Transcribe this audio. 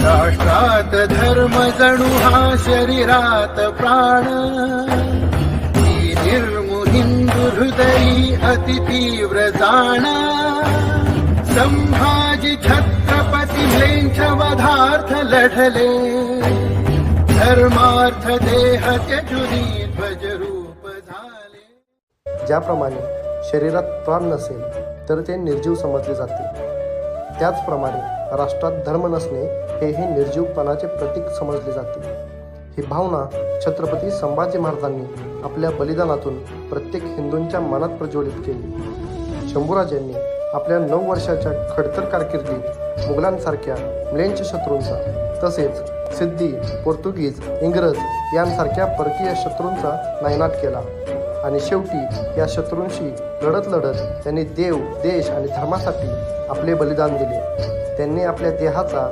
राष्ट्रात धर्म जणू हा शरीरात प्राण, निर्मोहिंदू हृदयी अति तीव्र जाण, संभाजी छत्रपती म्लेंछ वधार्थ लढले, धर्मार्थ देह त्यजुनी ध्वजरूप झाले. ज्याप्रमाणे शरीरात प्राण नसेल तर ते निर्जीव समजले जाते, त्याचप्रमाणे राष्ट्रात धर्म नसणे हेही निर्जीवपणाचे प्रतीक समजले जाते. ही भावना छत्रपती संभाजी महाराजांनी आपल्या बलिदानातून प्रत्येक हिंदूंच्या मनात प्रज्वलित केली. शंभूराजांनी आपल्या 9 वर्षाच्या खडतर कारकिर्दीत मुघलांसारख्या म्लेंछ शत्रूंचा, तसेच सिद्धी, पोर्तुगीज, इंग्रज यांसारख्या परकीय शत्रूंचा नायनाट केला आणि शेवटी या शत्रूंशी लढत लढत त्यांनी देव, देश आणि धर्मासाठी आपले बलिदान दिले. त्यांनी आपल्या देहाचा